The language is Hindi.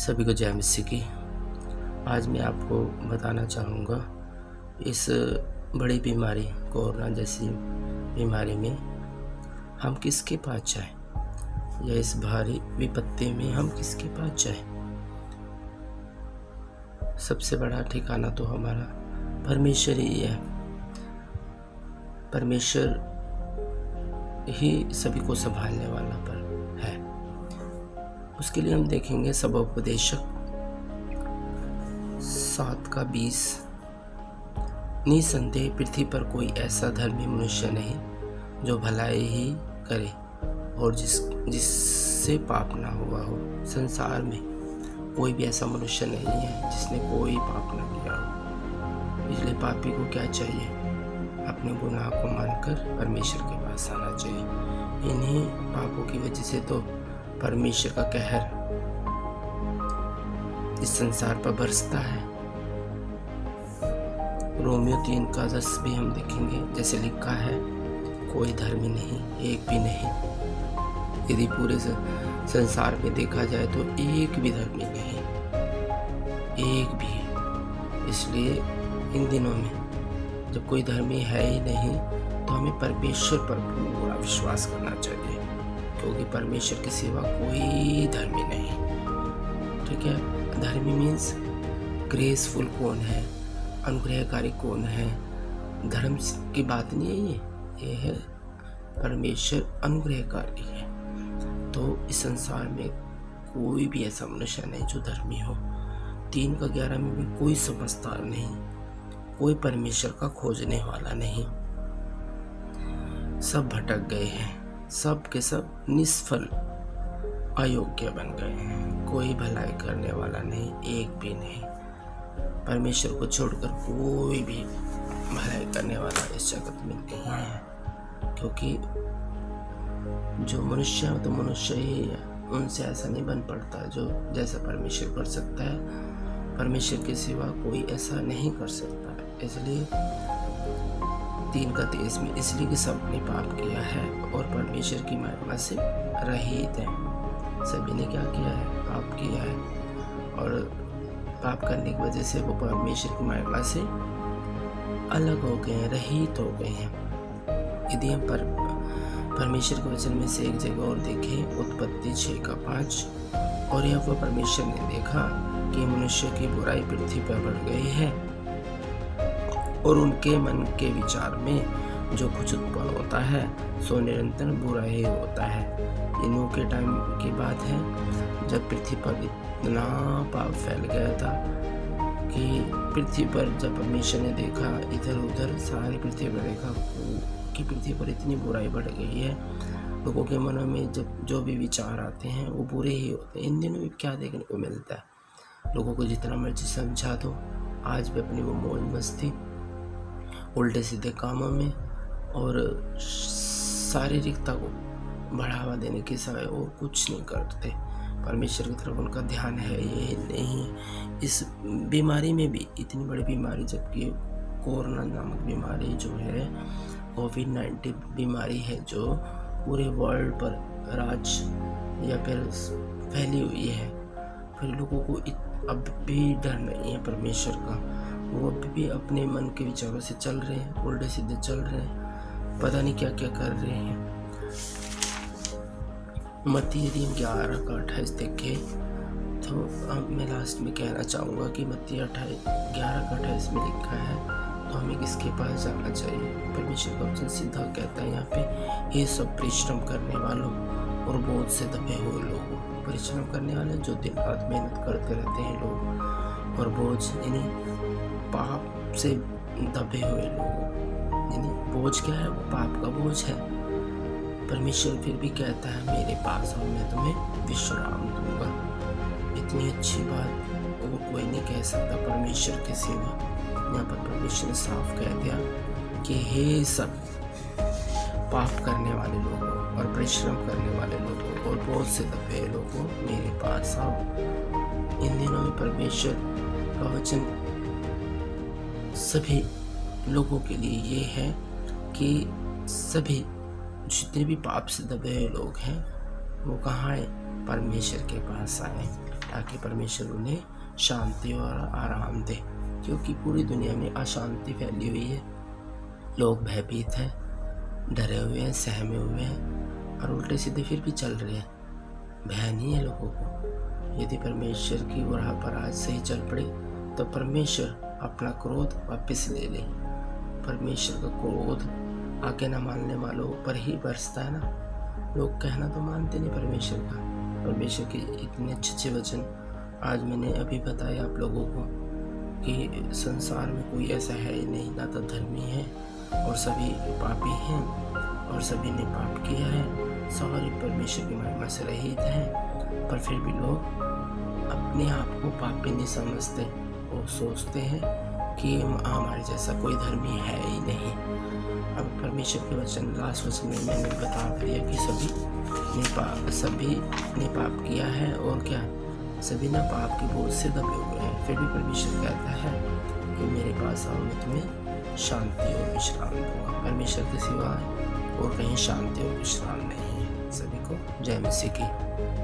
सभी को जय मसीह की। आज मैं आपको बताना चाहूँगा इस बड़ी बीमारी कोरोना जैसी बीमारी में हम किसके पास जाएं, या इस भारी विपत्ति में हम किसके पास जाएं। सबसे बड़ा ठिकाना तो हमारा परमेश्वर ही है। परमेश्वर ही सभी को संभालने वाला पर है। उसके लिए हम देखेंगे सबोपदेशक 7:20। निसंदेह पृथ्वी पर कोई ऐसा धर्मी मनुष्य नहीं जो भलाई ही करे और जिससे पाप ना हुआ हो। संसार में कोई भी ऐसा मनुष्य नहीं है जिसने कोई पाप ना किया हो। इसलिए पापी को क्या चाहिए? अपने गुनाह को मानकर परमेश्वर के पास आना चाहिए। इन्हीं पापों की वजह से तो परमेश्वर का कहर इस संसार पर बरसता है। रोमियो 3:10 भी हम देखेंगे, जैसे लिखा है, कोई धर्मी नहीं, एक भी नहीं। यदि पूरे संसार में देखा जाए तो एक भी धर्मी नहीं, एक भी। इसलिए इन दिनों में जब कोई धर्मी है ही नहीं तो हमें परमेश्वर पर पूरा विश्वास करना चाहिए, क्योंकि परमेश्वर के सिवा कोई धर्मी नहीं। ठीक है। धर्मी मीन्स ग्रेसफुल कौन है, अनुग्रहकारी कौन है। धर्म की बात नहीं है ये है परमेश्वर अनुग्रहकारी है। तो इस संसार में कोई भी ऐसा मनुष्य नहीं जो धर्मी हो। 3:11 में भी कोई समझदार नहीं, कोई परमेश्वर का खोजने वाला नहीं। सब भटक गए हैं, सब के सब निष्फल अयोग्य बन गए हैं। कोई भलाई करने वाला नहीं, एक भी नहीं। परमेश्वर को छोड़कर कोई भी भलाई करने वाला इस जगत में नहीं है, क्योंकि जो मनुष्य है तो मनुष्य ही है। उनसे ऐसा नहीं बन पड़ता जो जैसा परमेश्वर कर सकता है। परमेश्वर के सिवा कोई ऐसा नहीं कर सकता। इसलिए 3:23 में, इसलिए कि सबने पाप किया है और परमेश्वर की महिमा से रहित है। सभी ने क्या किया है? पाप किया है, और पाप करने की वजह से वो परमेश्वर की महिमा से अलग हो गए हैं, रहित हो गए हैं। यदि हम परमेश्वर के वचन में से एक जगह और देखें, उत्पत्ति 6:5, और यह वह परमेश्वर ने देखा कि मनुष्य की बुराई पृथ्वी पर बढ़ गई है और उनके मन के विचार में जो कुछ उत्पन्न होता है सो निरंतर बुरा ही होता है। इन के टाइम की बात है जब पृथ्वी पर इतना पाप फैल गया था कि पृथ्वी पर जब परमेश्वर ने देखा, इधर उधर सारी पृथ्वी पर देखा कि पृथ्वी पर इतनी बुराई बढ़ गई है। लोगों के मनों में जब जो भी विचार आते हैं वो बुरे ही होते हैं। इन दिनों में क्या देखने को मिलता है? लोगों को जितना मर्जी समझा दो, आज भी अपनी वो मौज मस्ती, उल्टे सीधे कामों में और शारीरिकता को बढ़ावा देने के सिवाय और कुछ नहीं करते। परमेश्वर की तरफ उनका ध्यान है ये नहीं। इस बीमारी में भी, इतनी बड़ी बीमारी, जबकि कोरोना नामक बीमारी जो है, कोविड-19 बीमारी है जो पूरे वर्ल्ड पर राज या फिर फैली हुई है, फिर लोगों को अब भी डर नहीं है परमेश्वर का। वो अभी भी अपने मन के विचारों से चल रहे हैं, उल्टे सीधे चल रहे हैं, पता नहीं क्या क्या कर रहे हैं। मत्ती यदि हम 11:28 देखें तो अब मैं लास्ट में कहना चाहूँगा कि मत्ती 11:28 में लिखा है, तो हमें किसके पास जाना चाहिए? परमेश्वर का वचन सीधा कहता है यहाँ पे, ये सब परिश्रम करने वालों और बोझ से दबे हुए लोगों। परिश्रम करने वाले जो दिन रात मेहनत करते रहते हैं लोग, और बोझ यानी पाप से दबे हुए लोग। यानी बोझ क्या है? वो पाप का बोझ है। परमेश्वर फिर भी कहता है, मेरे पास आओ, मैं तुम्हें विश्राम दूंगा। इतनी अच्छी बात और कोई नहीं कह सकता परमेश्वर के सिवा। यहाँ पर परमेश्वर ने साफ कह दिया कि हे सब पाप करने वाले लोगों और परिश्रम करने वाले लोगों और बोझ से दबे लोगों, मेरे पास आओ। इन दिनों में परमेश्वर का वचन सभी लोगों के लिए ये है कि सभी जितने भी पाप से दबे हुए लोग हैं वो कहाँ है? परमेश्वर के पास आए। ताकि परमेश्वर उन्हें शांति और आराम दे, क्योंकि पूरी दुनिया में अशांति फैली हुई है। लोग भयभीत हैं, डरे हुए हैं, सहमे हुए हैं और उल्टे सीधे फिर भी चल रहे हैं। भय नहीं है लोगों को। यदि परमेश्वर की राह पर आज से ही चल पड़े तो परमेश्वर अपना क्रोध वापस ले ले। परमेश्वर का क्रोध आगे न मानने वालों पर ही बरसता है ना। लोग कहना तो मानते नहीं परमेश्वर का। परमेश्वर के इतने अच्छे वचन आज मैंने अभी बताया आप लोगों को कि संसार में कोई ऐसा है ही नहीं, ना तो धर्मी है और सभी पापी हैं और सभी ने पाप किया है। सारे परमेश्वर की महिमा से रहित हैं, पर फिर भी लोग अपने आप को पापी नहीं समझते। वो सोचते हैं कि हमारे जैसा कोई धर्मी है ही नहीं। अब परमेश्वर के वचन लास्ट वचन में मैंने बता दिया कि सभी ने पाप किया है और क्या, सभी ने पाप के बोझ से दबे हुए हैं। फिर भी परमेश्वर कहता है कि मेरे पास आओ, मैं तुम्हें शांति और विश्राम दूंगा। परमेश्वर के सिवा और कहीं शांति और विश्राम नहीं है। सभी को जय मसीह की।